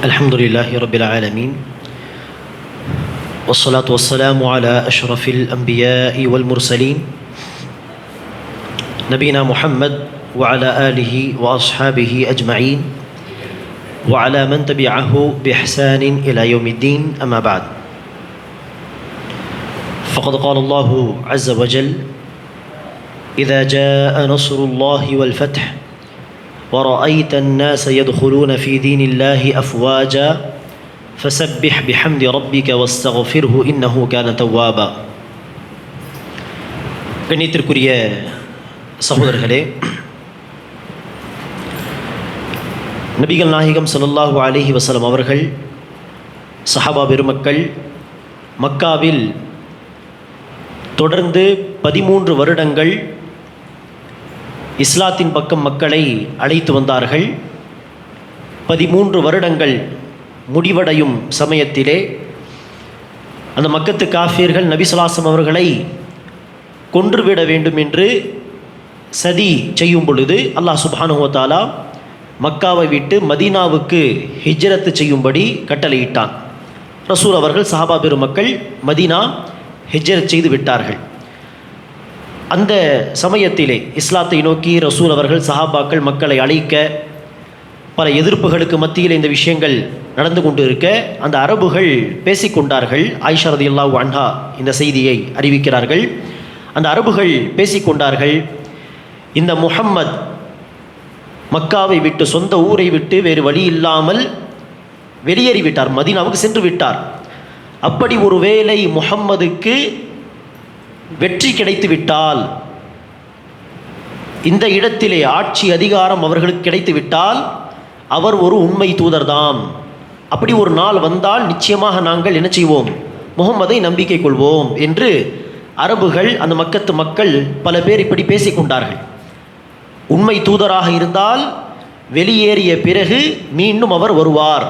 الحمد لله رب العالمين والصلاة والسلام على أشرف الأنبياء والمرسلين نبينا محمد وعلى آله وأصحابه أجمعين وعلى من تبعه بإحسان إلى يوم الدين أما بعد فقد قال الله عز وجل إذا جاء نصر الله والفتح ورأيت الناس يدخلون في دين الله أفواجا فسبح بحمد ربك واستغفره إنه كان توابا. கண்ணியத்திற்குரிய சகோதரர்களே, நபிகள் நாயகம் ஸல்லல்லாஹு அலைஹி வஸல்லம் அவர்கள், சஹாபா பெருமக்கள் மக்காவில் தொடர்ந்து 13 வருடங்கள் இஸ்லாத்தின் பக்கம் மக்களை அழைத்து வந்தார்கள். 13 வருடங்கள் முடிவடையும் சமயத்திலே அந்த மக்கத்து காஃபியர்கள் நபி ஸல்லல்லாஹு அலைஹி வஸல்லம் அவர்களை கொன்றுவிட வேண்டும் என்று சதி செய்யும் பொழுது அல்லாஹ் சுப்ஹானஹு வ தஆலா மக்காவை விட்டு மதீனாவுக்கு ஹிஜ்ரத் செய்யும்படி கட்டளையிட்டான். ரசூல் அவர்கள் சஹாபா பெருமக்கள் மதீனா ஹிஜ்ரத் செய்து விட்டார்கள். அந்த சமயத்திலே இஸ்லாத்தை நோக்கி ரசூல் அவர்கள் சஹாபாக்கள் மக்களை அழைக்க பல எதிர்ப்புகளுக்கு மத்தியில் இந்த விஷயங்கள் நடந்து கொண்டு இருக்க அந்த அரபுகள் பேசிக்கொண்டார்கள். ஆயிஷா ரலியல்லாஹு அன்ஹா இந்த செய்தியை அறிவிக்கிறார்கள். அந்த அரபுகள் பேசிக்கொண்டார்கள், இந்த முஹம்மத் மக்காவை விட்டு, சொந்த ஊரை விட்டு வேறு வழி இல்லாமல் வெளியேறிவிட்டார், மதீனாவுக்கு சென்று விட்டார். அப்படி ஒரு வேளை முஹம்மதுக்கு வெற்றி கிடைத்து விட்டால், இந்த இடத்திலே ஆட்சி அதிகாரம் அவர்களுக்கு கிடைத்து விட்டால் அவர் ஒரு உண்மை தூதர்தாம். அப்படி ஒரு நாள் வந்தால் நிச்சயமாக நாங்கள் என்ன செய்வோம், முஹம்மதை நம்பிக்கை கொள்வோம் என்று அரபுகள், அந்த மக்கத்து மக்கள் பல பேர் இப்படி பேசிக்கொண்டார்கள். உண்மை தூதராக இருந்தால் வெளியேறிய பிறகு மீண்டும் அவர் வருவார்,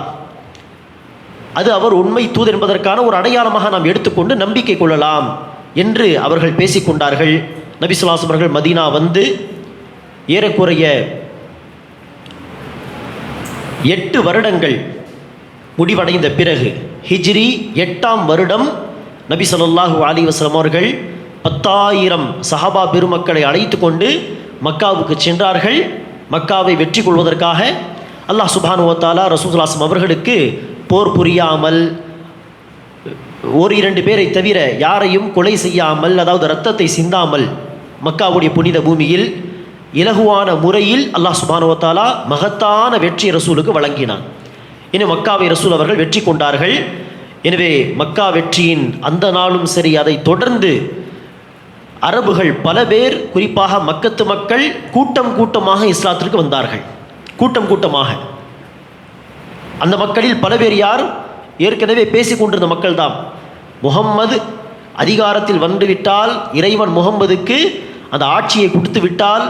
அது அவர் உண்மை தூதர் என்பதற்கான ஒரு அடையாளமாக நாம் எடுத்துக்கொண்டு நம்பிக்கை கொள்ளலாம் என்று அவர்கள் பேசிக்கொண்டார்கள். நபி ஸல்லல்லாஹு அலைஹி வஸல்லம் அவர்கள் மதீனா வந்து ஏறக்குறைய 8 வருடங்கள் முடிவடைந்த பிறகு, ஹிஜ்ரி 8ஆம் வருடம் நபி ஸல்லல்லாஹு அலைஹி வஸல்லம் அவர்கள் 10,000 சஹாபா பெருமக்களை அழைத்து கொண்டு மக்காவுக்கு சென்றார்கள். மக்காவை வெற்றி கொள்வதற்காக அல்லாஹ் சுப்ஹானஹு வ தஆலா ரசூல் ஸல்லல்லாஹு அலைஹி வஸல்லம் அவர்களுக்கு போர் புரியாமல், 1-2 பேரை தவிர யாரையும் கொலை செய்யாமல், அதாவது இரத்தத்தை சிந்தாமல் மக்காவுடைய புனித பூமியில் இலகுவான முறையில் அல்லாஹ் சுப்ஹானஹு வ தஆலா மகத்தான வெற்றி ரசூலுக்கு வழங்கினான். இனி மக்காவை ரசூல் அவர்கள் வெற்றி கொண்டார்கள். எனவே மக்கா வெற்றியின் அந்த நாளும் சரி, அதை தொடர்ந்து அரபுகள் பல பேர், குறிப்பாக மக்கத்து மக்கள் கூட்டம் கூட்டமாக இஸ்லாத்திற்கு வந்தார்கள். கூட்டம் கூட்டமாக அந்த மக்களில் பல பேர் யார், ஏற்கனவே பேசி கொண்டிருந்த மக்கள் தான். முஹம்மது அதிகாரத்தில் வந்துவிட்டால், இறைவன் முஹம்மதுக்கு அந்த ஆட்சியை கொடுத்து விட்டால்,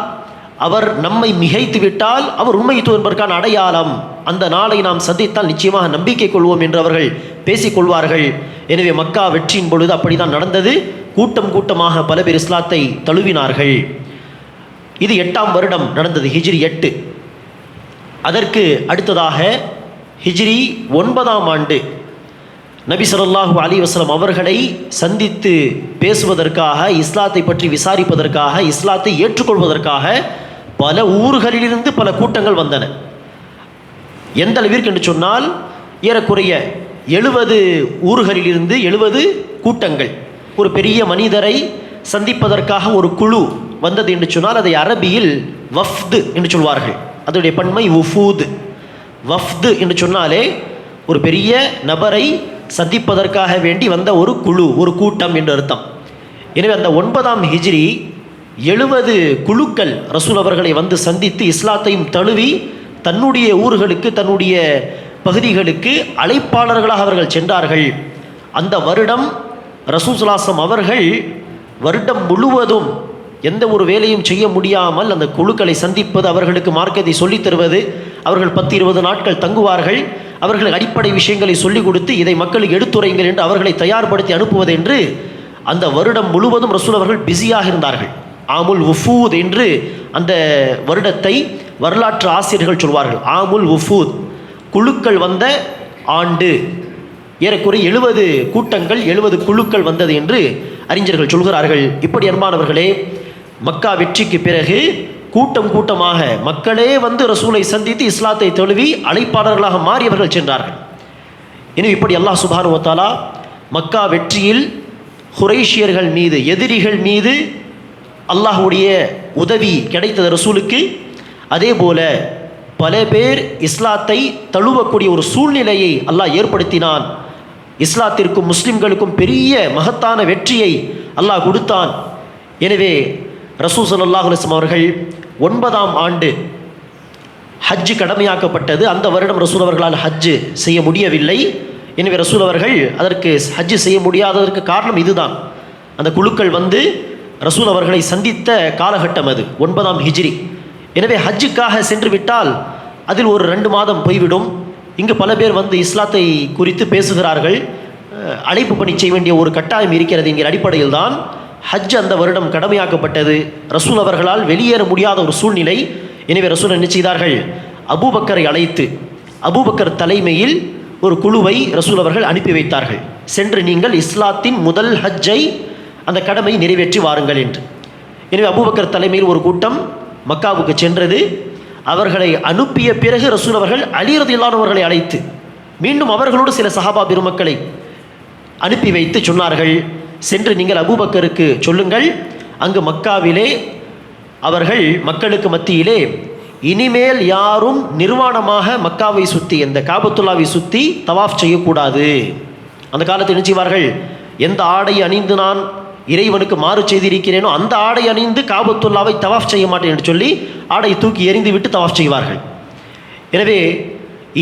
அவர் நம்மை மிகைத்து விட்டால் அவர் உண்மை என்பதற்கான அடையாளம், அந்த நாளை நாம் சந்தித்தால் நிச்சயமாக நம்பிக்கை கொள்வோம் என்று அவர்கள் பேசிக்கொள்வார்கள். எனவே மக்கா வெற்றியின் பொழுது அப்படி தான் நடந்தது. கூட்டம் கூட்டமாக பல பேர் இஸ்லாத்தை தழுவினார்கள். இது 8ஆம் வருடம் நடந்தது, ஹிஜ்ரி 8. அதற்கு அடுத்ததாக ஹிஜ்ரி 9ஆம் ஆண்டு நபி ஸல்லல்லாஹு அலைஹி வஸல்லம் அவர்களை சந்தித்து பேசுவதற்காக, இஸ்லாத்தை பற்றி விசாரிப்பதற்காக, இஸ்லாத்தை ஏற்றுக்கொள்வதற்காக பல ஊர்களிலிருந்து பல கூட்டங்கள் வந்தன. எந்த அளவிற்கு என்று சொன்னால், ஏறக்குறைய 70 ஊர்களிலிருந்து 70 கூட்டங்கள் ஒரு பெரிய மனிதரை சந்திப்பதற்காக ஒரு குழு வந்தது என்று சொன்னால், அதை அரபியில் வஃப்து என்று சொல்வார்கள். அதனுடைய பன்மை உஃபூத். வஃப்து என்று சொன்னாலே ஒரு பெரிய நபரை சந்திப்பதற்காக வேண்டி வந்த ஒரு குழு, ஒரு கூட்டம் என்று அர்த்தம். எனவே அந்த 9ஆம் ஹிஜ்ரி 70 குழுக்கள் ரசூல் அவர்களை வந்து சந்தித்து இஸ்லாத்தையும் தழுவி தன்னுடைய ஊர்களுக்கு, தன்னுடைய பகுதிகளுக்கு அழைப்பாளர்களாக அவர்கள் சென்றார்கள். அந்த வருடம் ரசூல் ஸல்லல்லாஹு அலைஹி வஸல்லம் அவர்கள் வருடம் முழுவதும் எந்த ஒரு வேலையும் செய்ய முடியாமல் அந்த குழுக்களை சந்திப்பது, அவர்களுக்கு மார்க்கத்தை சொல்லித் தருவது, அவர்கள் 10-20 நாட்கள் தங்குவார்கள், அவர்களுக்கு அடிப்படை விஷயங்களை சொல்லிக் கொடுத்து இதை மக்களுக்கு எடுத்துரைங்கள் என்று அவர்களை தயார்படுத்தி அனுப்புவது என்று அந்த வருடம் முழுவதும் ரசூல் அவர்கள் பிஸியாக இருந்தார்கள். ஆமுல் உஃபூத் என்று அந்த வருடத்தை வரலாற்று ஆசிரியர்கள் சொல்வார்கள். ஆமுல் உஃபூத், குழுக்கள் வந்த ஆண்டு, ஏறக்குறைய 70 கூட்டங்கள் 70 குழுக்கள் வந்தது என்று அறிஞர்கள் சொல்கிறார்கள். இப்படி அன்பானவர்களே, மக்கா வெற்றிக்கு பிறகு கூட்டம் கூட்டமாக மக்களே வந்து ரசூலை சந்தித்து இஸ்லாத்தை தழுவி அழைப்பாளர்களாக மாறியவர்கள் சென்றார்கள். எனவே இப்படி அல்லாஹ் சுப்ஹானஹு வ தஆலா மக்கா வெற்றியில் குறைஷியர்கள் மீது, எதிரிகள் மீது அல்லாஹ்வுடைய உதவி கிடைத்தது ரசூலுக்கு. அதே போல பல பேர் இஸ்லாத்தை தழுவக்கூடிய ஒரு சூழ்நிலையை அல்லாஹ் ஏற்படுத்தினான். இஸ்லாத்திற்கும் முஸ்லிம்களுக்கும் பெரிய மகத்தான வெற்றியை அல்லாஹ் கொடுத்தான். எனவே ரசூல் ஸல்லல்லாஹு அலைஹி வஸல்லம் அவர்கள் 9ஆம் ஆண்டு ஹஜ்ஜு கடமையாக்கப்பட்டது. அந்த வருடம் ரசூல் அவர்களால் ஹஜ்ஜு செய்ய முடியவில்லை. எனவே ரசூல் அவர்கள் அதற்கு ஹஜ்ஜு செய்ய முடியாததற்கு காரணம் இதுதான். அந்த குழுக்கள் வந்து ரசூல் அவர்களை சந்தித்த காலகட்டம் அது 9ஆம் ஹிஜ்ரி. எனவே ஹஜ்ஜுக்காக சென்று விட்டால் அதில் ஒரு 2 மாதம் போய்விடும். இங்கு பல பேர் வந்து இஸ்லாத்தை குறித்து பேசுகிறார்கள். அழைப்பு பணி செய்ய வேண்டிய ஒரு கட்டாயம் இருக்கிறது. என்கிற அடிப்படையில் தான் ஹஜ் அந்த வருடம் கடமையாக்கப்பட்டது. ரசூல் அவர்களால் வெளியேற முடியாத ஒரு சூழ்நிலை. எனவே ரசூல் என்ன செய்தார்கள்? அபூபக்கரை அழைத்து, அபூபக்கர் தலைமையில் ஒரு குழுவை ரசூல் அவர்கள் அனுப்பி வைத்தார்கள். சென்று நீங்கள் இஸ்லாத்தின் முதல் ஹஜ்ஜை, அந்த கடமை நிறைவேற்றி வாருங்கள் என்று. எனவே அபூபக்கர் தலைமையில் ஒரு கூட்டம் மக்காவுக்கு சென்றது. அவர்களை அனுப்பிய பிறகு ரசூல் அவர்கள் அலி ரலியல்லாஹு அன்ஹு அவர்களை அழைத்து மீண்டும் அவர்களோடு சில சஹாபா பெருமக்களை அனுப்பி வைத்து சொன்னார்கள், சென்று நீங்கள் அபூபக்கருக்கு சொல்லுங்கள், அங்கு மக்காவிலே அவர்கள் மக்களுக்கு மத்தியிலே இனிமேல் யாரும் நிர்வாணமாக மக்காவை சுற்றி, இந்த காபத்துல்லாவை சுற்றி தவாஃப் செய்யக்கூடாது. அந்த காலத்தில் என்ன செய்வார்கள்? எந்த ஆடை அணிந்து நான் இறைவனுக்கு மாறு செய்திருக்கிறேனோ அந்த ஆடை அணிந்து காபத்துல்லாவை தவாஃப் செய்ய மாட்டேன் என்று சொல்லி ஆடை தூக்கி எறிந்து விட்டு தவாஃப் செய்வார்கள். எனவே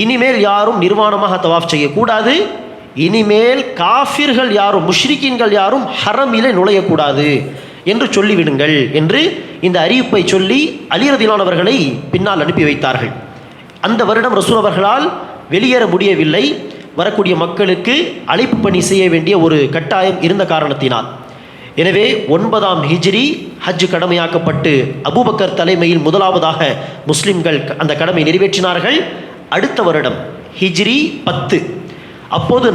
இனிமேல் யாரும் நிர்வாணமாக தவாஃப் செய்யக்கூடாது. இனிமேல் காஃபிர்கள் யாரும், முஷ்ரிக்கீன்கள் யாரும் ஹரமிலே நுழையக்கூடாது என்று சொல்லிவிடுங்கள் என்று இந்த அறிவிப்பை சொல்லி அலி ரலியல்லாஹு அவர்களை பின்னால் அனுப்பி வைத்தார்கள். அந்த வருடம் ரசூல் அவர்களால் வெளியேற முடியவில்லை. வரக்கூடிய மக்களுக்கு அழைப்பு பணி செய்ய வேண்டிய ஒரு கட்டாயம் இருந்த காரணத்தினால். எனவே 9ஆம் ஹிஜ்ரி ஹஜ் கடமையாக்கப்பட்டு அபூபக்கர் தலைமையில் முதலாவதாக முஸ்லிம்கள் அந்த கடமை நிறைவேற்றினார்கள். அடுத்த வருடம் ஹிஜ்ரி 10, அப்போது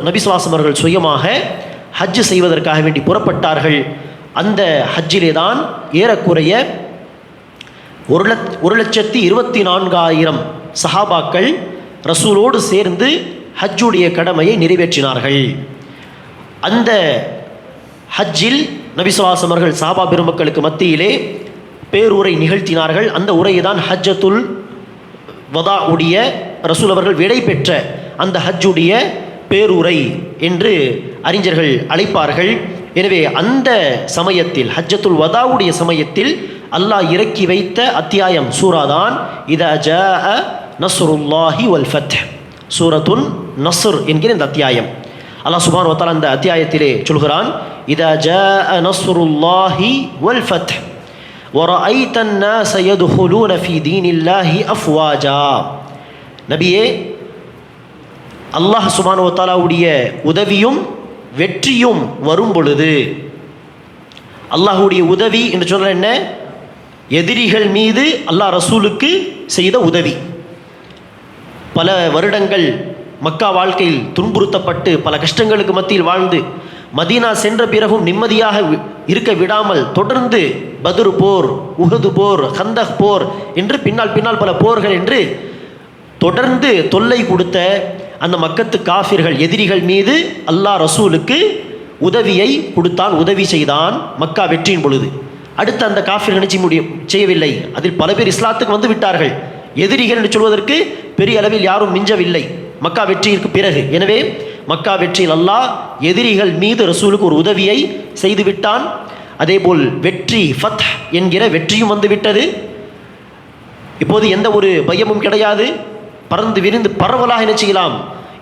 நபி ஸல்லல்லாஹு அவர்கள் சுயமாக ஹஜ் செய்வதற்காக வேண்டி புறப்பட்டார்கள். அந்த ஹஜ்ஜிலே தான் ஏறக்குறைய 1,24,000 சஹாபாக்கள் ரசூலோடு சேர்ந்து ஹஜ்ஜுடைய கடமையை நிறைவேற்றினார்கள். அந்த ஹஜ்ஜில் நபி ஸல்லல்லாஹு அலைஹி அவர்கள் சஹாபா பெருமக்களுக்கு மத்தியிலே பேருரை நிகழ்த்தினார்கள். அந்த உரையை தான் ஹஜ்ஜத்துல் வதா உடைய ரசூல் அவர்கள் விடை பெற்ற அந்த ஹஜ்ஜுடைய பேருரை என்று அறிஞர்கள் அழைப்பார்கள். எனவே அந்த சமயத்தில், ஹஜ்ஜத்துல் வதாவுடைய சமயத்தில் அல்லாஹ் இறக்கி வைத்த அத்தியாயம் சூராதான் இதா ஜாஅ நஸ்ருல்லாஹி வல் ஃபத்ஹ், சூரத்துன் நஸ்ர் என்கிற இந்த அத்தியாயம். அல்லாஹ் சுப்ஹானஹு வ தஆலா அந்த அத்தியாயத்திலே சொல்கிறான், இதா ஜாஅ நஸ்ருல்லாஹி வல் ஃபத்ஹ் வரஅய்தன் நாஸ யதுஹுலூன ஃபீ தீனில்லாஹி அஃப்வாஜா. நபியே, அல்லாஹ் சுப்ஹானஹு வ தஆலாவுடைய உதவியும் வெற்றியும் வரும் பொழுது, அல்லாஹுடைய உதவி என்று சொன்னால் என்ன? எதிரிகள் மீது அல்லாஹ் ரசூலுக்கு செய்த உதவி. பல வருடங்கள் மக்கா வாழ்க்கையில் துன்புறுத்தப்பட்டு பல கஷ்டங்களுக்கு மத்தியில் வாழ்ந்து மதீனா சென்ற பிறகும் நிம்மதியாக இருக்க விடாமல் தொடர்ந்து பத்ர் போர், உஹது போர், கந்தக் போர் என்று பின்னால் பல போர்கள் என்று தொடர்ந்து தொல்லை கொடுத்த அந்த மக்கத்து காஃபிர்கள், எதிரிகள் மீது அல்லாஹ் ரசூலுக்கு உதவியை கொடுத்தான், உதவி செய்தான் மக்கா வெற்றியின் பொழுது. அடுத்து அந்த காஃபிர்கள் நினைச்சு செய்யவில்லை. அதில் பல பேர் இஸ்லாத்துக்கு வந்து விட்டார்கள். எதிரிகள் என்று சொல்வதற்கு பெரிய அளவில் யாரும் மிஞ்சவில்லை மக்கா வெற்றிக்கு பிறகு. எனவே மக்கா வெற்றியில் அல்லாஹ் எதிரிகள் மீது ரசூலுக்கு ஒரு உதவியை செய்து விட்டான். அதேபோல் வெற்றி, ஃபத்ஹ் என்கிற வெற்றியும் வந்து விட்டது. இப்போது எந்த ஒரு பயமும் கிடையாது. பறந்து விரிந்து பரவலாக என்ன செய்யலாம்?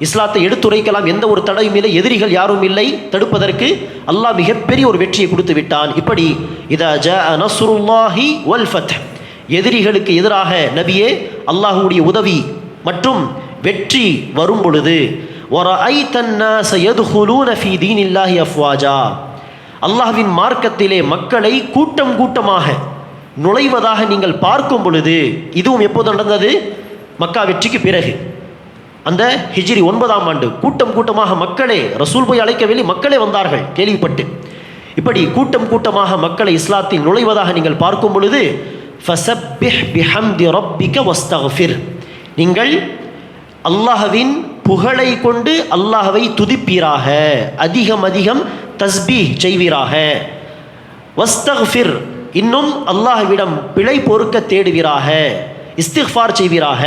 இஸ்லாத்தை எடுத்துரைக்கலாம். எந்த ஒரு தடையும் இல்லை, எதிரிகள் யாரும் இல்லை தடுப்பதற்கு. அல்லாஹ் மிகப்பெரிய ஒரு வெற்றியை கொடுத்து விட்டான். இப்படி இதா ஜாஅ நஸ்ருல்லாஹி வல் ஃபத்ஹ், எதிரிகளுக்கு எதிராக நபியே அல்லாஹ்வுடைய உதவி மற்றும் வெற்றி வரும் பொழுது, வரஅய்தன் நாஸ யதுஹுலூன ஃபீ தீனில்லாஹி அஃப்வாஜா, அல்லாஹ்வின் மார்க்கத்திலே மக்களை கூட்டம் கூட்டமாக நுழைவதாக நீங்கள் பார்க்கும் பொழுது, இதுவும் எப்போது நடந்தது? மக்கா வெற்றிக்கு பிறகு. அந்த ஹிஜ்ரி 9ஆம் ஆண்டு கூட்டம் கூட்டமாக மக்களே, ரசூல் போய் அழைக்கவில்லை, மக்களே வந்தார்கள் கேள்விப்பட்டு. இப்படி கூட்டம் கூட்டமாக மக்களை இஸ்லாத்தில் நுழைவதாக நீங்கள் பார்க்கும் பொழுது ஃபஸப்பிஹ் பிஹம்தி ரப்பிக வஸ்தக்ஃபிர், நீங்கள் அல்லாஹ்வின் புகழை கொண்டு அல்லாஹ்வை துதிப்பீராக, அதிகம் அதிகம் தஸ்பீஹ் செய்வீராக. வஸ்தக்ஃபிர், இன்னும் அல்லாஹ்விடம் பிழை பொறுக்க தேடுவீராக, இஸ்திக்ஃபார் செய்வீராக.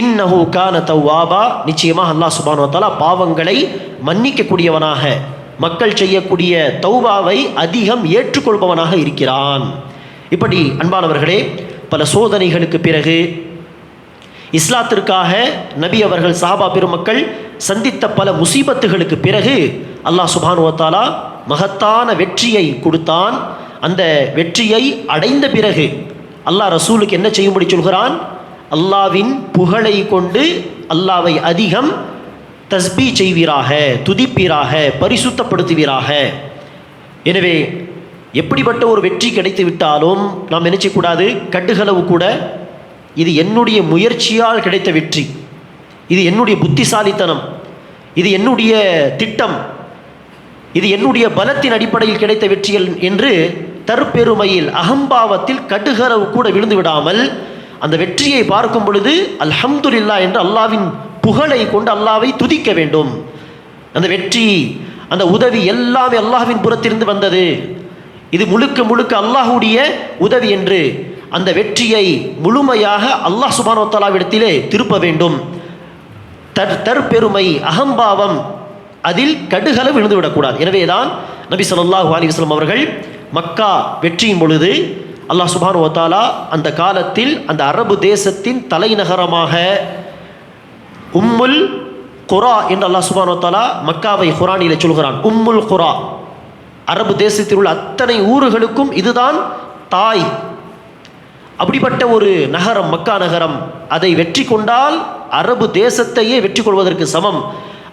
இன்னஹு கான தவ்வாபா, நிச்சயமாக அல்லாஹ் சுப்ஹானஹு வ தஆலா பாவங்களை மன்னிக்கக்கூடியவனாக, மக்கள் செய்யக்கூடிய தௌபாவை அதிகம் ஏற்றுக்கொள்பவனாக இருக்கிறான். இப்படி அன்பானவர்களே, பல சோதனைகளுக்கு பிறகு இஸ்லாத்திற்காக நபி அவர்கள் சஹாபா பெருமக்கள் சந்தித்த பல முசீபத்துகளுக்கு பிறகு அல்லாஹ் சுப்ஹானஹு வ தஆலா மகத்தான வெற்றியை கொடுத்தான். அந்த வெற்றியை அடைந்த பிறகு அல்லாஹ் ரசூலுக்கு என்ன செய்யும்படி சொல்கிறான்? அல்லாவின் புகழை கொண்டு அல்லாவை அதிகம் தஸ்பீ செய்வீராக, துதிப்பீராக, பரிசுத்தப்படுத்துவீராக. எனவே எப்படிப்பட்ட ஒரு வெற்றி கிடைத்து விட்டாலும் நாம் நினைச்சக்கூடாது கடுகளவு கூட இது என்னுடைய முயற்சியால் கிடைத்த வெற்றி, இது என்னுடைய புத்திசாலித்தனம், இது என்னுடைய திட்டம், இது என்னுடைய பலத்தின் அடிப்படையில் கிடைத்த வெற்றிகள் என்று தற்பெருமையில் அகம்பாவத்தில் கடுகளவு கூட விழுந்து விடாமல் அந்த வெற்றியை பார்க்கும் பொழுது அல்ஹம்துலில்லாஹ் என்று அல்லாவின் புகழை கொண்டு அல்லாவை துதிக்க வேண்டும். அந்த வெற்றி, அந்த உதவி எல்லாமே அல்லாஹ்வின் புறத்திலிருந்து வந்தது, இது முழுக்க முழுக்க அல்லாஹ்வுடைய உதவி என்று அந்த வெற்றியை முழுமையாக அல்லாஹ் சுப்ஹானஹு வ தஆலாவிடத்திலே திருப்ப வேண்டும். தற்பெருமை, அகம்பாவம் அதில் கடுகளவு விழுந்து விடக்கூடாது. எனவேதான் நபி ஸல்லல்லாஹு அலைஹி வஸல்லம் அவர்கள் மக்கா வெற்றியின் பொழுது அல்லாஹ் சுப்ஹானஹு வ தஆலா அந்த காலத்தில் அந்த அரபு தேசத்தின் தலைநகரமாக உம்முல் குரா என்று அல்லாஹ் சுப்ஹானஹு வ தஆலா மக்காவை குர்ஆனிலே சொல்கிறான். உம்முல் குரா, அரபு தேசத்தில் உள்ள அத்தனை ஊர்களுக்கும் இதுதான் தாய். அப்படிப்பட்ட ஒரு நகரம் மக்கா நகரம், அதை வெற்றி கொண்டால் அரபு தேசத்தையே வெற்றி கொள்வதற்கு சமம்.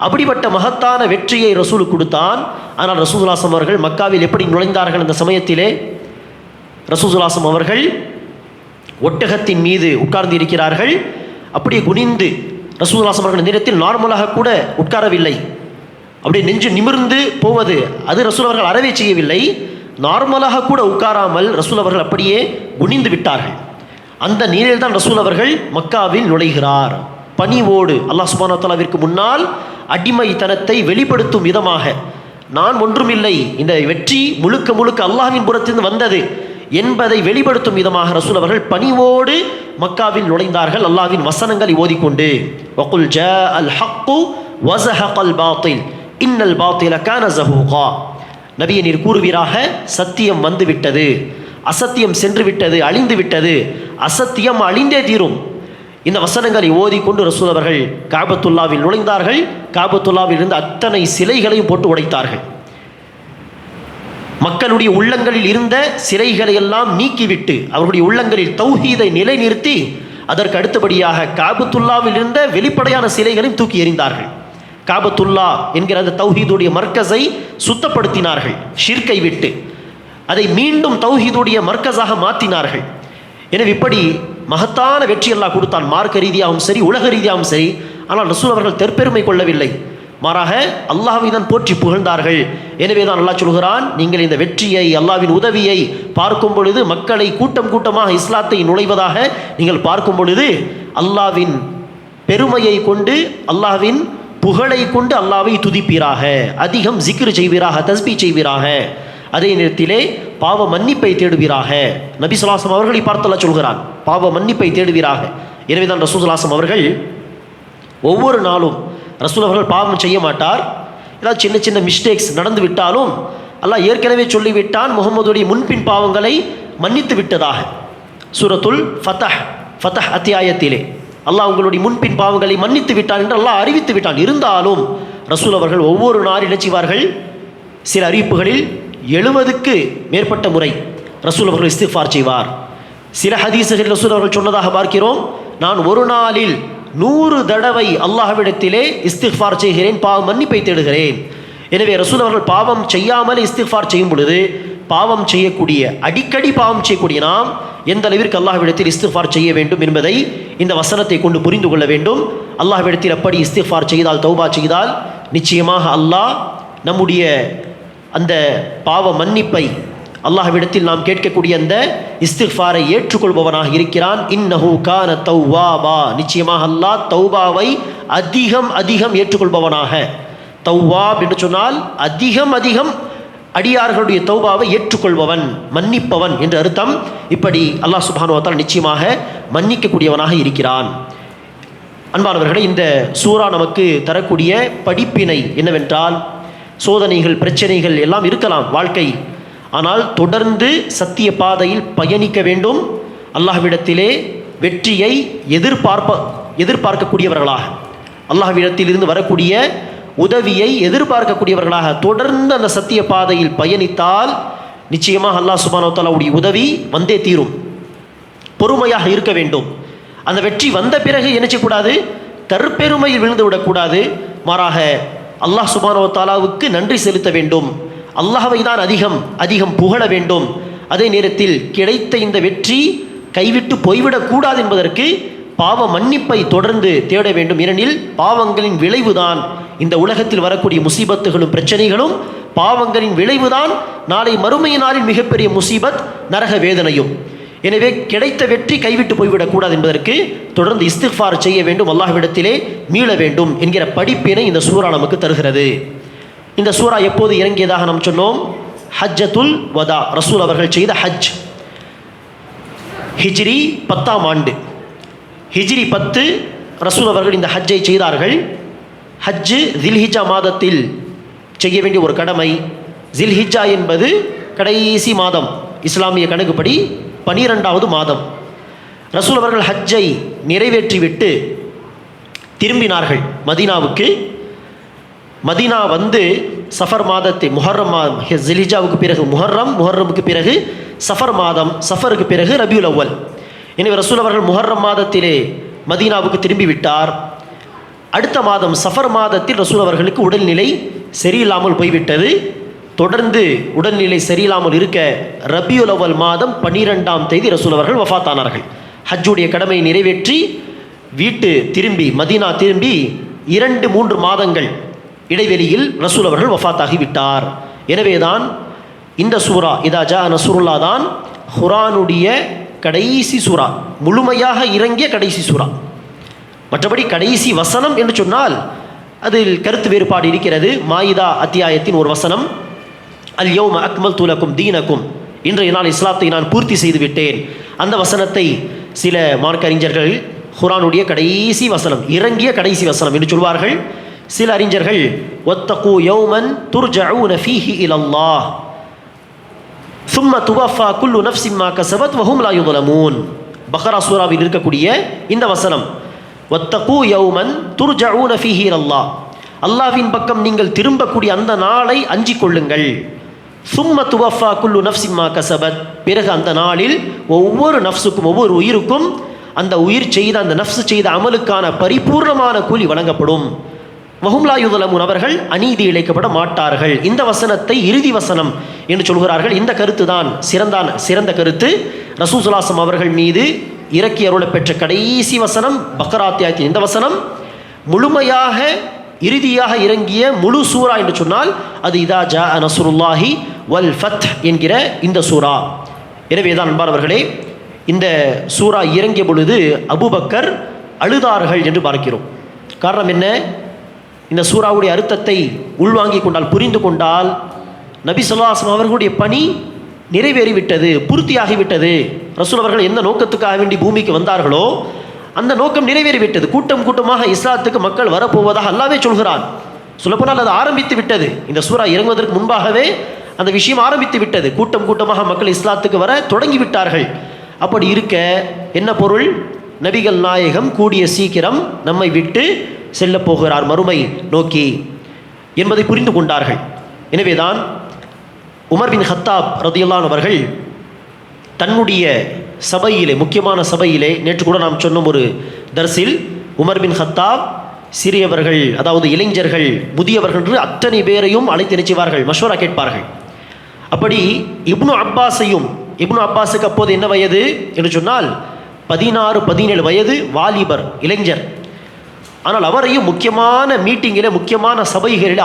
அப்படிப்பட்ட மகத்தான வெற்றியை ரசூலுக்கு கொடுத்தான். ஆனால் ரசூலுல்லாஹி ஸல்லல்லாஹு அலைஹி வஸல்லம் அவர்கள் மக்காவில் எப்படி நுழைந்தார்கள்? அந்த சமயத்திலே ரசூலுல்லாஹி ஸல்லல்லாஹு அலைஹி வஸல்லம் அவர்கள் ஒட்டகத்தின் மீது உட்கார்ந்து இருக்கிறார்கள். அப்படியே குனிந்து ரசூலுல்லாஹி ஸல்லல்லாஹு அலைஹி வஸல்லம் அவர்கள் நேரத்தில் நார்மலாக கூட உட்காரவில்லை, அப்படியே நெஞ்சு நிமிர்ந்து போவது அது ரசூல் அவர்கள் அறவே செய்யவில்லை. நார்மலாக கூட உட்காராமல் ரசூல் அவர்கள் அப்படியே குனிந்து விட்டார்கள். அந்த நிலையில் தான் ரசூல் அவர்கள் மக்காவில் நுழைகிறார். பணிவோடு அல்லாஹ் சுப்ஹானஹு வ தஆலாவிற்கு முன்னால் அடிமைத்தனத்தை வெளிப்படுத்தும் விதமாக, நான் ஒன்றுமில்லை, இந்த வெற்றி முழுக்க முழுக்க அல்லாஹ்வின் புறத்திலிருந்து வந்தது என்பதை வெளிப்படுத்தும் விதமாக ரசூல் அவர்கள் பணிவோடு மக்காவில் நுழைந்தார்கள். அல்லாஹ்வின் வசனங்களை ஓதிக்கொண்டு வகுல் ஜாஅல் ஹக்கு வஸஹகல் பாத்தில் இன்னல் பாத்தில கான ஸஹூகா, நபியை நீர் கூறுவீராக, சத்தியம் வந்து விட்டது, அசத்தியம் சென்று விட்டது, அழிந்து விட்டது, அசத்தியம் அழிந்தே தீரும். இந்த வசனங்களை ஓதிக்கொண்டு ரசூல் அவர்கள் காபத்துல்லாவில் நுழைந்தார்கள். காபத்துல்லாவில் இருந்து அத்தனை சிலைகளையும் போட்டு உடைத்தார்கள். மக்களுடைய உள்ளங்களில் இருந்த சிலைகளை எல்லாம் நீக்கிவிட்டு அவர்களுடைய உள்ளங்களில் தௌஹீதை நிலைநிறுத்தி அதற்கு அடுத்தபடியாக காபத்துல்லாவில் இருந்த வெளிப்படையான சிலைகளையும் தூக்கி எறிந்தார்கள். காபத்துல்லா என்கிற அந்த தௌஹீதுடைய மர்கஸை சுத்தப்படுத்தினார்கள். ஷிர்கை விட்டு அதை மீண்டும் தௌஹீதுடைய மர்கஸாக மாற்றினார்கள். எனவே இப்படி மகத்தான வெற்றி அல்லாஹ் கொடுத்தான், மார்க்க ரீதியாகவும் சரி உலக ரீதியாகவும் சரி. ஆனால் ரசூல் அவர்கள் தெற்பெருமை கொள்ளவில்லை, மாறாக அல்லாஹ்வை தான் போற்றி புகழ்ந்தார்கள். எனவே தான் அல்லாஹ் சொல்கிறான், நீங்கள் இந்த வெற்றியை அல்லாஹ்வின் உதவியை பார்க்கும் பொழுது, மக்களை கூட்டம் கூட்டமாக இஸ்லாத்தை நுழைவதாக நீங்கள் பார்க்கும் பொழுது அல்லாஹ்வின் பெருமையை கொண்டு அல்லாஹ்வின் புகழை கொண்டு அல்லாஹ்வை துதிப்பீராக, அதிகம் ஜிக்ர் செய்வீராக, தஸ்பீ செய்வீராக. அதே நேரத்திலே பாவ மன்னிப்பை தேடுவீராக. நபி ஸல்லல்லாஹு அலைஹி வஸல்லம் அவர்களை பார்த்து அல்லாஹ் சொல்கிறான், பாவ மன்னிப்பை தேடுவீராக. எனவே தான் ரசூல் ஸல்லல்லாஹு அலைஹி வஸல்லம் அவர்கள் ஒவ்வொரு நாளும் ரசூல் அவர்கள் பாவம் செய்ய மாட்டார். ஏதாவது சின்ன சின்ன மிஸ்டேக்ஸ் நடந்து விட்டாலும் அல்லாஹ் ஏற்கனவே சொல்லிவிட்டான், முகமதுடைய முன்பின் பாவங்களை மன்னித்து விட்டதாக. சூரத்துல் ஃபதஹ் அத்தியாயத்திலே அல்லாஹ் உங்களுடைய முன்பின் பாவங்களை மன்னித்து விட்டான் என்று அல்லாஹ் அறிவித்து விட்டான். இருந்தாலும் ரசூல் அவர்கள் ஒவ்வொரு நாள் இணைச்சிவார்கள். சில அறிவிப்புகளில் 70க்கு மேற்பட்ட முறை ரசூல் அவர்கள் இஸ்திக்ஃபார் செய்வார். சில ஹதீஸுகளில் ரசூல் அவர்கள் சொன்னதாக பார்க்கிறோம், நான் ஒரு நாளில் 100 தடவை அல்லாஹ்விடத்திலே இஸ்திக்ஃபார் செய்கிறேன், பாவ மன்னிப்பை தேடுகிறேன். எனவே ரசூல் அவர்கள் பாவம் செய்யாமல் இஸ்திக்ஃபார் செய்யும் பொழுது, பாவம் செய்யக்கூடிய, அடிக்கடி பாவம் செய்யக்கூடிய நாம் எந்த அளவிற்கு அல்லாஹ்விடத்தில் இஸ்திக்ஃபார் செய்ய வேண்டும் என்பதை இந்த வசனத்தை கொண்டு புரிந்து கொள்ள வேண்டும். அல்லாஹ்விடத்தில் அப்படி இஸ்திக்ஃபார் செய்தால், தௌபா செய்தால் நிச்சயமாக அல்லாஹ் நம்முடைய அந்த பாவ மன்னிப்பை, அல்லாஹ்விடத்தில் நாம் கேட்கக்கூடிய அந்த இஸ்திக்ஃபாரை ஏற்றுக்கொள்பவனாக இருக்கிறான். இன்னஹு கான தௌவாபா, நிச்சயமாக அல்லாஹ் தௌபாவை அதிகம் அதிகம் ஏற்றுக்கொள்பவனாக. தௌவாப் என்று சொன்னால் அதிகம் அதிகம் அடியார்களுடைய தௌபாவை ஏற்றுக்கொள்பவன், மன்னிப்பவன் என்று அர்த்தம். இப்படி அல்லாஹ் சுப்ஹானஹு வ தஆலா நிச்சயமாக மன்னிக்கக்கூடியவனாக இருக்கிறான். அன்பானவர்களே, இந்த சூரா நமக்கு தரக்கூடிய படிப்பினை என்னவென்றால், சோதனைகள், பிரச்சனைகள் எல்லாம் இருக்கலாம் வாழ்க்கை, ஆனால் தொடர்ந்து சத்திய பாதையில் பயணிக்க வேண்டும். அல்லாஹ்விடத்திலே வெற்றியை எதிர்பார்க்கக்கூடியவர்களாக, அல்லாஹ்விடத்திலிருந்து வரக்கூடிய உதவியை எதிர்பார்க்கக்கூடியவர்களாக தொடர்ந்து அந்த சத்திய பாதையில் பயணித்தால் நிச்சயமாக அல்லாஹ் சுப்ஹானஹு வ தஆலாவுடைய உதவி வந்தே தீரும். பொறுமையாக இருக்க வேண்டும். அந்த வெற்றி வந்த பிறகு என்ன செய்யக்கூடாது? தற்பெருமையில் விழுந்து விடக்கூடாது. மாறாக அல்லாஹ் சுப்ஹானஹு வ தஆலாவுக்கு நன்றி செலுத்த வேண்டும். அல்லாஹ்வை தான் அதிகம் அதிகம் புகழ வேண்டும். அதே நேரத்தில் கிடைத்த இந்த வெற்றி கைவிட்டு போய்விடக்கூடாது என்பதற்கு பாவ மன்னிப்பை தொடர்ந்து தேட வேண்டும். ஏனெனில் பாவங்களின் விளைவுதான் இந்த உலகத்தில் வரக்கூடிய முசீபத்துகளும் பிரச்சனைகளும். பாவங்களின் விளைவுதான் நாளை மறுமை நாளின் மிகப்பெரிய முசீபத், நரக வேதனையும். எனவே கிடைத்த வெற்றி கைவிட்டு போய்விடக்கூடாது என்பதற்கு தொடர்ந்து இஸ்திக்ஃபார் செய்ய வேண்டும், அல்லாஹ்விடத்திலே மீள வேண்டும் என்கிற படிப்பினை இந்த சூரா நமக்கு தருகிறது. இந்த சூரா எப்போது இறங்கியதாக நாம் சொன்னோம்? ஹஜ்ஜத்துல் வதா, ரசூல் அவர்கள் செய்த ஹஜ். ஹிஜ்ரி 10ஆம் ஆண்டு, ஹிஜ்ரி 10 ரசூல் அவர்கள் இந்த ஹஜ்ஜை செய்தார்கள். ஹஜ்ஜு தில்ஹிஜா மாதத்தில் செய்ய வேண்டிய ஒரு கடமை. தில்ஹிஜா என்பது கடைசி மாதம், இஸ்லாமிய கணக்குப்படி 12வது மாதம். ரசூல் அவர்கள் ஹஜ்ஜை நிறைவேற்றிவிட்டு திரும்பினார்கள் மதீனாவுக்கு. மதீனா வந்து சஃபர் மாதத்தை, முஹர்ரம் மாதம், தில்ஹிஜாவுக்கு பிறகு முஹர்ரம், முஹர்ரமுக்கு பிறகு சஃபர் மாதம், சஃபருக்கு பிறகு ரபியுல் அவ்வல். எனவே ரசூல் அவர்கள் முஹர்ரம் மாதத்திலே மதீனாவுக்கு திரும்பிவிட்டார். அடுத்த மாதம் சஃபர் மாதத்தில் ரசூல் அவர்களுக்கு உடல்நிலை சரியில்லாமல் போய்விட்டது. தொடர்ந்து உடல்நிலை சரியில்லாமல் இருக்க ரபியுல் அவ்வல் மாதம் 12ஆம் தேதி ரசூல் அவர்கள் வஃபாத்தானார்கள். ஹஜ்ஜுடைய கடமையை நிறைவேற்றி வீட்டு திரும்பி, மதீனா திரும்பி 2-3 மாதங்கள் இடைவெளியில் ரசூல் அவர்கள் வஃபாத்தாகிவிட்டார். எனவேதான் இந்த சூரா இதா ஜா நஸ்ருல்லா தான் குர்ஆனுடைய கடைசி சூரா, முழுமையாக இறங்கிய கடைசி சூரா. மற்றபடி கடைசி வசனம் என்று சொன்னால் அதில் கருத்து வேறுபாடு இருக்கிறது. மாயிதா அத்தியாயத்தின் ஒரு வசனம், அல் யௌம அக்மல்து லக்கும் தீனக்கும், இன்றைய நாள் இஸ்லாத்தை நான் பூர்த்தி செய்து விட்டேன். அந்த வசனத்தை சில மார்க்க அறிஞர்கள் குர்ஆனுடைய கடைசி வசனம், இறங்கிய கடைசி வசனம் என்று சொல்வார்கள். சில அறிஞர்கள் வத்தகு யௌமன் துர்ஜஊன ஃபீஹி இலல்லாஹ் சும்ம துவஃபா குல்லு நஃப்ஸின் மா கஸபத் வஹும் லா யுظலமூன், பக்ரா சூராவில் இருக்கக்கூடிய இந்த வசனம், வத்தகு யௌமன் துர்ஜஊன ஃபீஹி இலல்லாஹ், அல்லாஹ்வின் பக்கம் நீங்கள் திரும்பக்கூடிய அந்த நாளை அஞ்சிக் கொள்ளுங்கள். சும்ம துவஃபா குல்லு நஃப்ஸின் மா கஸபத், பிறகு அந்த நாளில் ஒவ்வொரு நஃப்ஸுக்கும், ஒவ்வொரு உயிருக்கும் அந்த உயிர் செய்த, அந்த நஃப்ஸ் செய்த அமலுக்கான பரிபூர்ணமான கூலி வழங்கப்படும். வஹும் லா யுظலமூன், அவர்கள் அநீதி இழைக்கப்பட மாட்டார்கள். இந்த வசனத்தை இறுதி வசனம் என்று சொல்கிறார்கள். இந்த கருத்து தான் சிறந்த கருத்து. ரசூல் ஸல்லல்லாஹு அலைஹி வஸல்லம் அவர்கள் மீது இறக்கி அருளப் பெற்ற கடைசி வசனம் பக்ரா அத்தியாயத்தின் இந்த வசனம். முழுமையாக இறுதியாக இறங்கிய முழு சூரா என்று சொன்னால் அது இதா ஜா நஸ்ருல்லாஹி வல் ஃபத் என்கிற இந்த சூரா. எனவே தான் அன்பானவர்களே, இந்த சூரா இறங்கிய பொழுது அபூபக்கர் அழுதார்கள் என்று பார்க்கிறோம். காரணம் என்ன? இந்த சூராவுடைய அர்த்தத்தை உள்வாங்கி கொண்டால், புரிந்து கொண்டால், நபி ஸல்லல்லாஹு அலைஹி வஸல்லம் அவர்களுடைய பணி நிறைவேறிவிட்டது, பூர்த்தியாகிவிட்டது. ரசூல் அவர்கள் எந்த நோக்கத்துக்காக வேண்டி பூமிக்கு வந்தார்களோ அந்த நோக்கம் நிறைவேறிவிட்டது. கூட்டம் கூட்டமாக இஸ்லாத்துக்கு மக்கள் வரப்போவதாக அல்லாஹ்வே சொல்கிறான். சொல்லப்போனால் அது ஆரம்பித்து விட்டது. இந்த சூரா இறங்குவதற்கு முன்பாகவே அந்த விஷயம் ஆரம்பித்து விட்டது. கூட்டம் கூட்டமாக மக்கள் இஸ்லாத்துக்கு வர தொடங்கிவிட்டார்கள். அப்படி இருக்க என்ன பொருள்? நபிகள் நாயகம் கூடிய சீக்கிரம் நம்மை விட்டு செல்ல போகிறார் மறுமை நோக்கி என்பதை புரிந்து கொண்டார்கள். எனவேதான் உமர் பின் ஹத்தாப் ரதியல்லாஹு அன்ஹு அவர்கள் தன்னுடைய சபையிலே, முக்கியமான சபையிலே, நேற்று கூட நாம் சொன்ன ஒரு தர்சில், உமர் பின் ஹத்தாப் சிறியவர்கள், அதாவது இளைஞர்கள், முதியவர்கள் என்று அத்தனை பேரையும் அழைத்து நினைச்சுவார்கள், மஷ்வரா கேட்பார்கள். அப்படி இப்னு அப்பாஸையும் இப்னு அப்பாஸுக்கு அப்போது என்ன வயது என்று சொன்னால் 16-17 வயது, வாலிபர், இளைஞர். ஆனால் அவரையும் முக்கியமான மீட்டிங்கில், முக்கியமான சபைகளில்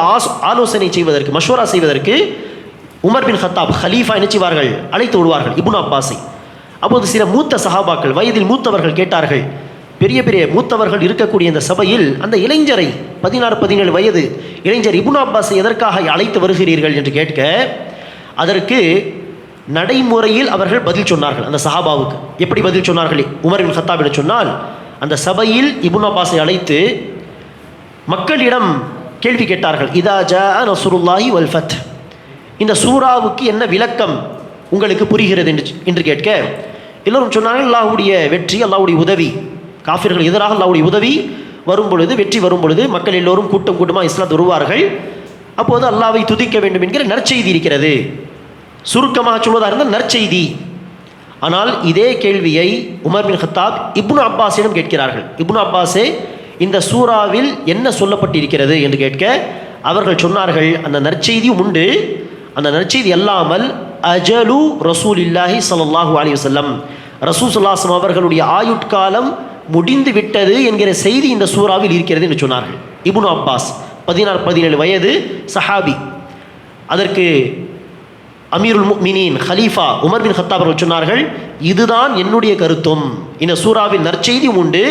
ஆலோசனை செய்வதற்கு, மஷ்வரா செய்வதற்கு உமர் பின் ஹத்தாப் ஹலீஃபா என்ன செய்வார்கள், அழைத்து விடுவார்கள் இப்னு அப்பாஸை. அப்போது சில மூத்த சஹாபாக்கள், வயதில் மூத்தவர்கள் கேட்டார்கள், பெரிய பெரிய மூத்தவர்கள் இருக்கக்கூடிய இந்த சபையில் அந்த இளைஞரை, 16-17 வயது இளைஞர் இப்னு அப்பாஸை எதற்காக அழைத்து வருகிறீர்கள் என்று கேட்க, அதற்கு நடைமுறையில் அவர்கள் பதில் சொன்னார்கள். அந்த சஹாபாவுக்கு எப்படி பதில் சொன்னார்கள் உமர் பின் ஹத்தாப் என்று சொன்னால், அந்த சபையில் இப்னு அப்பாஸை அழைத்து மக்களிடம் கேள்வி கேட்டார்கள். இதா ஜா நஸ்ருல்லாஹி வல் ஃபத், இந்த சூராவுக்கு என்ன விளக்கம் உங்களுக்கு புரிகிறது என்று கேட்க, எல்லோரும் சொன்னார்கள் அல்லாஹ்வுடைய வெற்றி, அல்லாஹ்வுடைய உதவி, காஃபிர்கள் எதிராக அல்லாஹ்வுடைய உதவி வரும் பொழுது, வெற்றி வரும் பொழுது மக்கள் எல்லோரும் கூட்டம் கூட்டமாக இஸ்லாத் வருவார்கள், அப்போது அல்லாஹ்வை துதிக்க வேண்டும் என்கிற நற்செய்தி இருக்கிறது. சுருக்கமாக சொல்வதாக இருந்தால் நற்செய்தி. ஆனால் இதே கேள்வியை உமர் பின் ஹத்தாப் இப்னு அப்பாஸிடம் கேட்கிறார்கள். இப்னு அப்பாஸே, இந்த சூராவில் என்ன சொல்லப்பட்டிருக்கிறது என்று கேட்க, அவர்கள் சொன்னார்கள், அந்த நற்செய்தியும் உண்டு, அந்த நற்செய்தி அல்லாமல் அஜலு ரசூலில்லாஹி ஸல்லல்லாஹு அலைஹி வஸல்லம், ரசூல் ஸல்லல்லாஹு அலைஹி வஸல்லம் அவர்களுடைய ஆயுட்காலம் முடிந்து விட்டது என்கிற செய்தி இந்த சூராவில் இருக்கிறது என்று சொன்னார்கள். இப்னு அப்பாஸ் 16-17 வயது சஹாபி. அதற்கு அமீருல் முஃமினீன் ஹலீஃபா உமர் பின் ஹத்தாப் அவர்கள் சொன்னார்கள், இதுதான் என்னுடைய கருத்தும், இந்த சூராவில் நற்செய்தியும் உண்டு,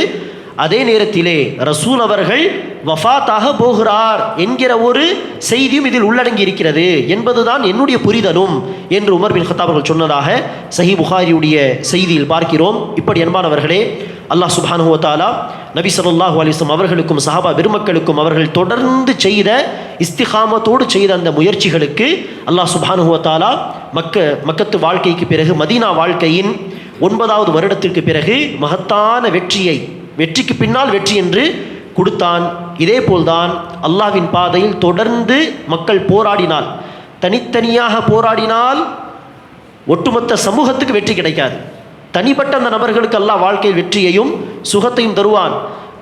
அதே நேரத்திலே ரசூல் அவர்கள் வஃபாத்தாக போகிறார் என்கிற ஒரு செய்தியும் இதில் உள்ளடங்கி இருக்கிறது என்பதுதான் என்னுடைய புரிதலும் என்று உமர் பின் ஹத்தாப் அவர்கள் சொன்னதாக சஹீஹ் புகாரியுடைய செய்தியில் பார்க்கிறோம். இப்படி அன்பானவர்களே, அல்லாஹ் சுப்ஹானஹு வ தஆலா நபி ஸல்லல்லாஹு அலைஹி வஸல்லம் அவர்களுக்கும் சஹாபா பெருமக்களுக்கும் அவர்கள் தொடர்ந்து செய்த இஸ்திகாமத்தோடு செய்த அந்த முயற்சிகளுக்கு அல்லாஹ் சுப்ஹானஹு வ தஆலா மக்கத்து வாழ்க்கைக்கு பிறகு, மதீனா வாழ்க்கையின் 9வது வருடத்திற்கு பிறகு மகத்தான வெற்றிக்கு பின்னால் வெற்றி என்று கொடுத்தான். இதே போல்தான் அல்லாஹ்வின் பாதையில் தொடர்ந்து மக்கள் போராடினால், தனித்தனியாக போராடினால் ஒட்டுமொத்த சமூகத்துக்கு வெற்றி கிடைக்காது. தனிப்பட்ட அந்த நபர்களுக்கு அல்லாஹ் வாழ்க்கையில் வெற்றியையும் சுகத்தையும் தருவான்.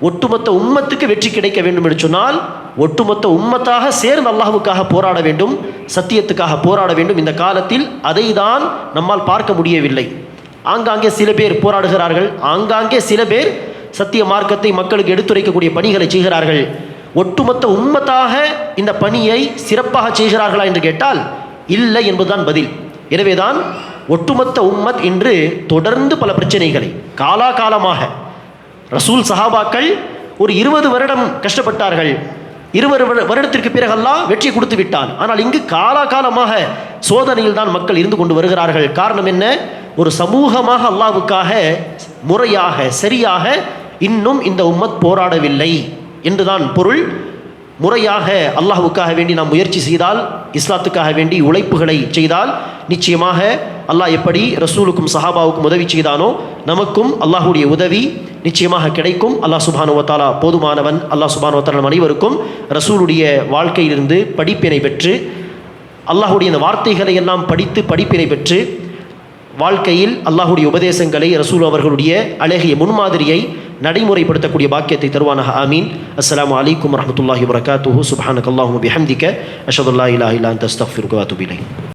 ஒட்டுமொத்த உம்மத்துக்கு வெற்றி கிடைக்க வேண்டும் என்று சொன்னால் ஒட்டுமொத்த உம்மத்தாக சேர்ந்து அல்லாஹ்வுக்காக போராட வேண்டும், சத்தியத்துக்காக போராட வேண்டும். இந்த காலத்தில் அதை தான் நம்மால் பார்க்க முடியவில்லை. ஆங்காங்கே சில பேர் போராடுகிறார்கள், ஆங்காங்கே சில பேர் சத்திய மார்க்கத்தை மக்களுக்கு எடுத்துரைக்கக்கூடிய பணிகளை செய்கிறார்கள். ஒட்டுமொத்த உம்மத்தாக இந்த பணியை சிறப்பாக செய்கிறார்களா என்று கேட்டால் இல்லை என்பதுதான் பதில். எனவேதான் ஒட்டுமொத்த உம்மத் இன்று தொடர்ந்து பல பிரச்சனைகளை காலாகாலமாக, ரசூல் சஹாபாக்கள் ஒரு 20 வருடம் கஷ்டப்பட்டார்கள், 20 வருடத்திற்கு பிறகு அல்லாஹ் வெற்றி கொடுத்து விட்டான். ஆனால் இங்கு காலாகாலமாக சோதனையில் தான் மக்கள் இருந்து கொண்டு வருகிறார்கள். காரணம் என்ன? ஒரு சமூகமாக அல்லாஹ்வுக்காக முறையாக சரியாக இன்னும் இந்த உம்மத் போராடவில்லை என்றுதான் பொருள். முறையாக அல்லாஹ்வுக்காக வேண்டி நாம் முயற்சி செய்தால், இஸ்லாத்துக்காக வேண்டி உழைப்புகளை செய்தால், நிச்சயமாக அல்லாஹ் எப்படி ரசூலுக்கும் சஹாபாவுக்கும் உதவி செய்தானோ நமக்கும் அல்லாஹ்வுடைய உதவி நிச்சயமாக கிடைக்கும். அல்லாஹ் சுப்ஹானஹு வ தஆலா போதுமானவன். அல்லாஹ் சுப்ஹானஹு வ தஆலா அனைவருக்கும் ரசூலுடைய வாழ்க்கையிலிருந்து படிப்பினை பெற்று, அல்லாஹ்வுடைய இந்த வார்த்தைகளை எல்லாம் படித்து படிப்பினை பெற்று, வாழ்க்கையில் அல்லாஹ்வுடைய உபதேசங்களை, ரசூல் அவர்களுடைய அழகிய முன்மாதிரியை நடைமுறைப்படுத்தக்கூடிய பாக்கியத்தை தருவானாக. ஆமீன். அஸ்ஸலாமு அலைக்கும் வரஹ்மத்துல்லாஹி வபரகாத்துஹு. சுப்ஹானக்கல்லாஹும்ம பிஹம்திக அஷ்ஹது அல்லா இலாஹா இல்லா அன்த அஸ்தக்ஃபிருக வ அத்தூபு இலைக்.